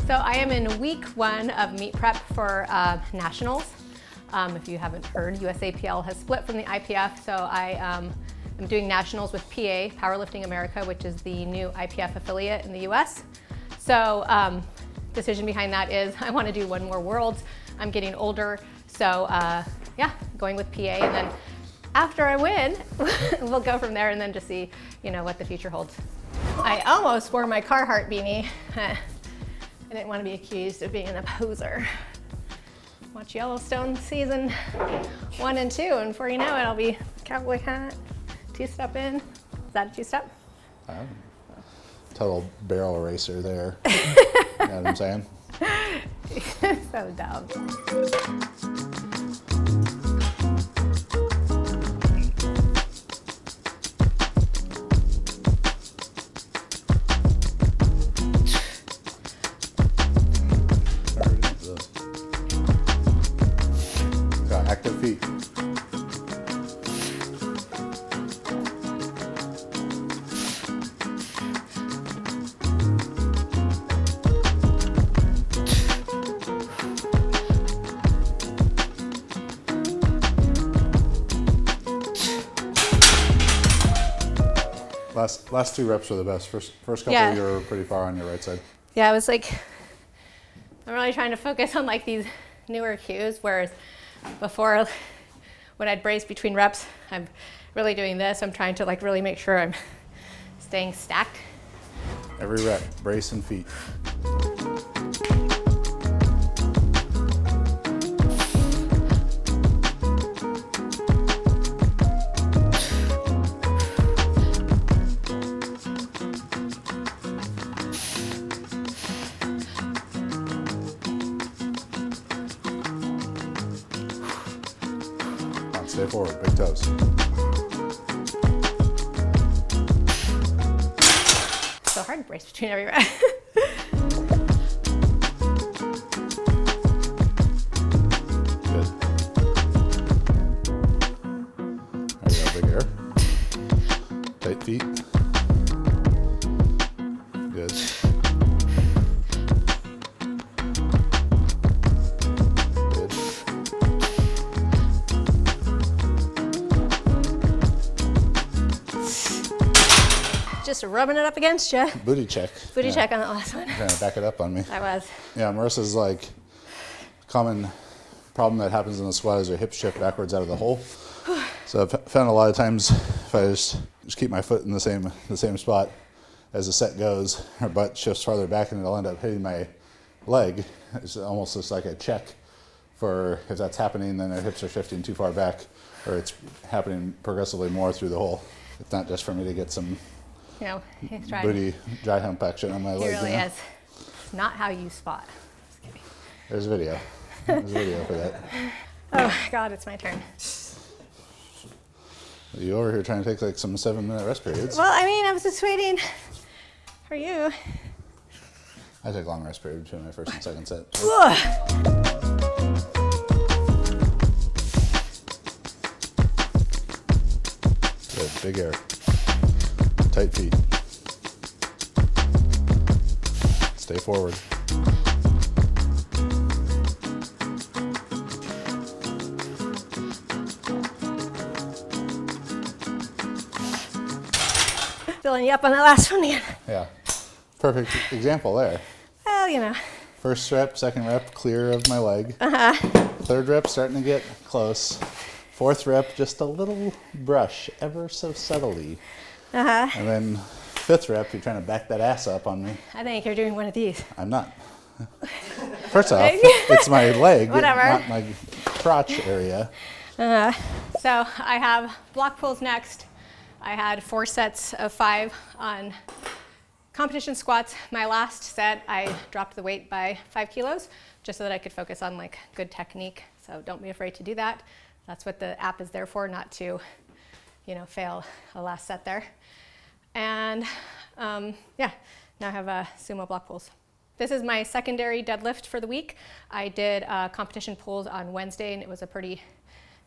So I am in week 1 of meet prep for nationals. If you haven't heard, USAPL has split from the IPF, so I am doing nationals with PA, Powerlifting America, which is the new IPF affiliate in the US. So decision behind that is I want to do 1 more Worlds. I'm getting older, so yeah, going with PA, and then after I win, we'll go from there and then just see, what the future holds. I almost wore my Carhartt beanie. I didn't want to be accused of being a poser. Watch Yellowstone season 1 and 2, and before you know it, I'll be cowboy hat, 2-step in. Is that a 2-step? Total barrel eraser there. You know what I'm saying? So dumb. Active feet. Last 2 reps were the best. First couple you were pretty far on your right side. Yeah, I was like, I'm really trying to focus on like these newer cues, whereas before, when I'd brace between reps, I'm really doing this. I'm trying to like really make sure I'm staying stacked. Every rep, brace and feet. Stay forward, big toes. So hard to brace between every rep. Good. There you go, big air. Tight feet. Good. Just rubbing it up against you. Booty check. Booty check on that last one. Trying to back it up on me. I was. Yeah, Marissa's like common problem that happens in the squat is her hips shift backwards out of the hole. So I've found a lot of times if I just keep my foot in the same spot as the set goes, her butt shifts farther back and it'll end up hitting my leg. It's almost just like a check for if that's happening, then her hips are shifting too far back, or it's happening progressively more through the hole. It's not just for me to get some He's trying. Booty dry hump action on my leg. He really is. Not how you spot. Just kidding. There's a video. There's a video for that. Oh God, it's my turn. You over here trying to take like some 7-minute rest periods. Well, I mean, I was just waiting for you. I take long rest period between my first and second set. Good, big air. Tight feet. Stay forward. Filling you up on that last one again. Yeah, perfect example there. Well, First rep, second rep, clear of my leg. Third rep, starting to get close. Fourth rep, just a little brush, ever so subtly. And then 5th rep, you're trying to back that ass up on me. I think you're doing one of these. I'm not. First off, it's my leg, Whatever. not my crotch area. So I have block pulls next. I had 4 sets of 5 on competition squats. My last set, I dropped the weight by 5 kilos just so that I could focus on like good technique. So don't be afraid to do that. That's what the app is there for, not to, fail a last set there. And yeah, now I have sumo block pulls. This is my secondary deadlift for the week. I did competition pulls on Wednesday, and it was a pretty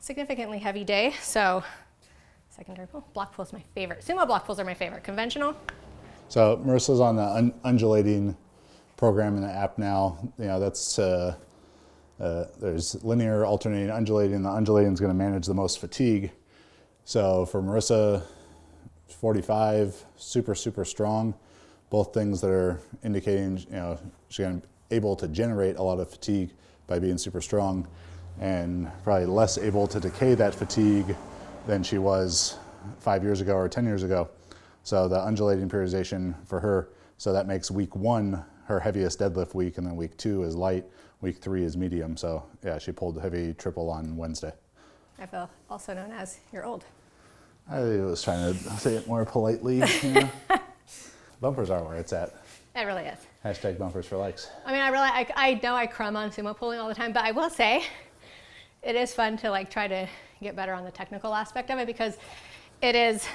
significantly heavy day. So secondary pull, block pull is my favorite. Sumo block pulls are my favorite. Conventional. So Marissa's on the undulating program in the app now. That's there's linear, alternating, undulating. The undulating is going to manage the most fatigue. So for Marisa, 45, super strong. Both things that are indicating she's able to generate a lot of fatigue by being super strong, and probably less able to decay that fatigue than she was 5 years ago or 10 years ago. So the undulating periodization for her, so that makes week 1 her heaviest deadlift week, and then week 2 is light, week 3 is medium. So yeah, she pulled heavy triple on Wednesday. I feel also known as you're old. I was trying to say it more politely. Bumpers are where it's at. It really is. Hashtag bumpers for likes. I mean, I know I crumb on sumo pulling all the time, but I will say it is fun to like try to get better on the technical aspect of it, because it is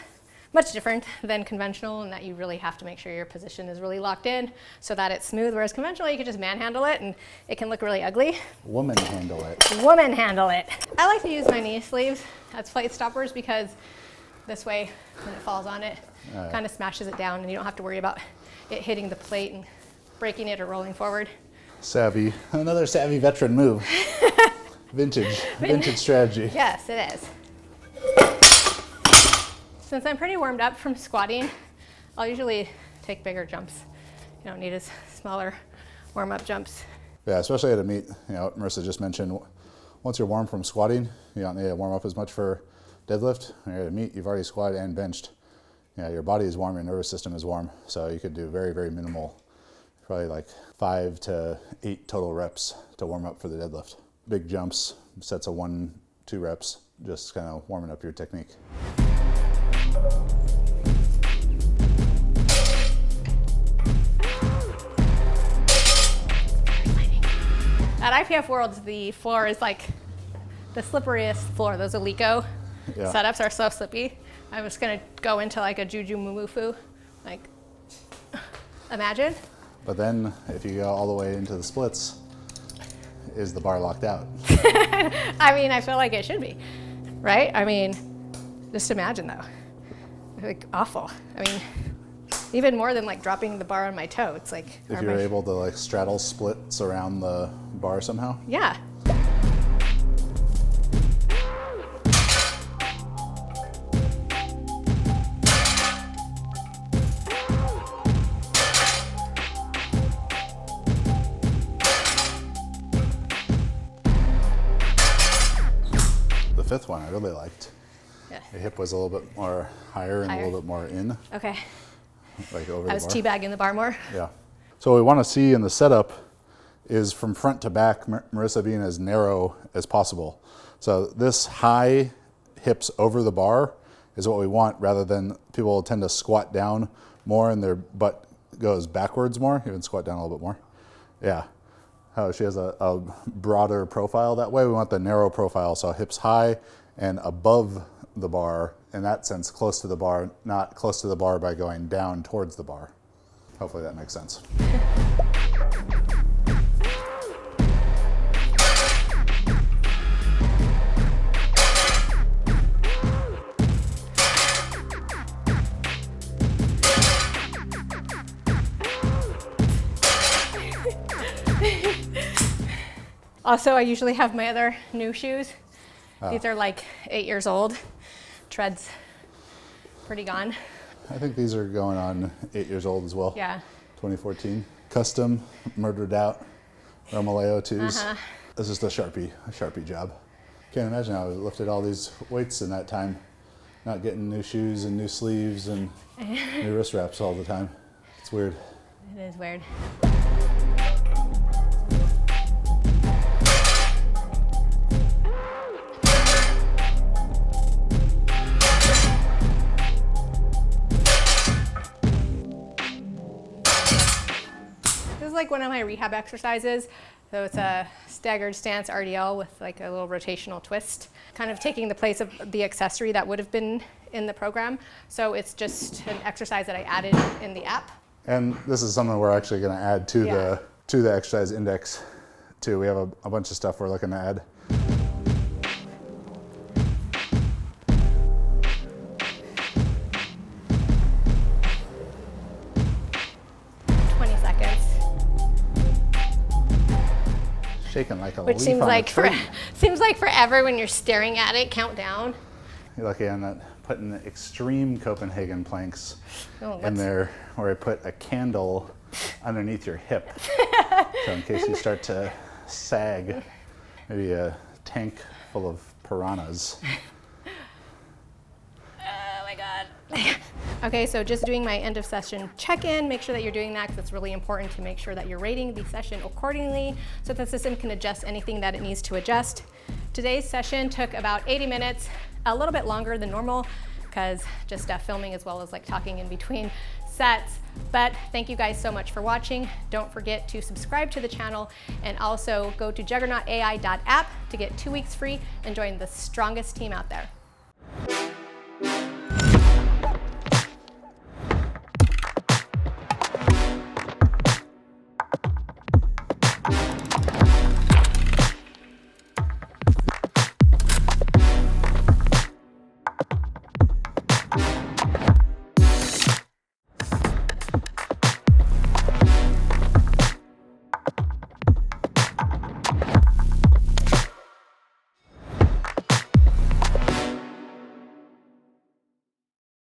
much different than conventional in that you really have to make sure your position is really locked in so that it's smooth, whereas conventional you can just manhandle it and it can look really ugly. Woman handle it. Woman handle it. I like to use my knee sleeves as plate stoppers, because this way when it falls on it, kind of smashes it down and you don't have to worry about it hitting the plate and breaking it or rolling forward. Savvy. Another savvy veteran move. Vintage strategy. Yes, it is. Since I'm pretty warmed up from squatting, I'll usually take bigger jumps. You don't need as smaller warm-up jumps. Yeah, especially at a meet. Marisa just mentioned, once you're warm from squatting, you don't need to warm up as much for deadlift. When you're at a meet, you've already squatted and benched. Your body is warm, your nervous system is warm, so you could do very minimal, probably like 5 to 8 total reps to warm up for the deadlift. Big jumps, sets of 1-2 reps, just kind of warming up your technique. At IPF Worlds, the floor is like the slipperiest floor. Those Alico setups are so slippy. I was gonna go into like a Juju Mumufu, like, imagine. But then if you go all the way into the splits, is the bar locked out? I mean, I feel like it should be, right? I mean, just imagine though, like awful. I mean, even more than like dropping the bar on my toe. It's like, if you're able to like straddle splits around the bar somehow? Yeah. The fifth one I really liked. Yeah. The hip was a little bit more higher and a little bit more in. Okay. Like over I was the bar. teabagging the bar more. Yeah. So what we want to see in the setup is from front to back, Marisa being as narrow as possible. So this high hips over the bar is what we want, rather than people tend to squat down more and their butt goes backwards more, even squat down a little bit more. Yeah. Oh, she has a broader profile that way. We want the narrow profile, so hips high and above the bar, in that sense, close to the bar, not close to the bar by going down towards the bar. Hopefully that makes sense. Also, I usually have my other new shoes. These are like 8 years old. Treads pretty gone. I think these are going on 8 years old as well. Yeah. 2014. Custom, murdered out, Romaleo 2s. This is a Sharpie job. Can't imagine how I lifted all these weights in that time, not getting new shoes and new sleeves and new wrist wraps all the time. It's weird. It is weird. Like one of my rehab exercises. So it's a staggered stance RDL with like a little rotational twist, kind of taking the place of the accessory that would have been in the program. So it's just an exercise that I added in the app. And this is something we're actually going to add to the exercise index too. We have a bunch of stuff we're looking to add. shaking like a Which leaf seems on like a tree. seems like forever when you're staring at it, count down. You're lucky I'm not putting the extreme Copenhagen planks Oh, in there, where I put a candle underneath your hip. So in case you start to sag, maybe a tank full of piranhas. Oh my God. Okay, so just doing my end of session check-in. Make sure that you're doing that because it's really important to make sure that you're rating the session accordingly so that the system can adjust anything that it needs to adjust. Today's session took about 80 minutes, a little bit longer than normal because just filming as well as like talking in between sets. But thank you guys so much for watching. Don't forget to subscribe to the channel and also go to JuggernautAI.app to get 2 weeks free and join the strongest team out there.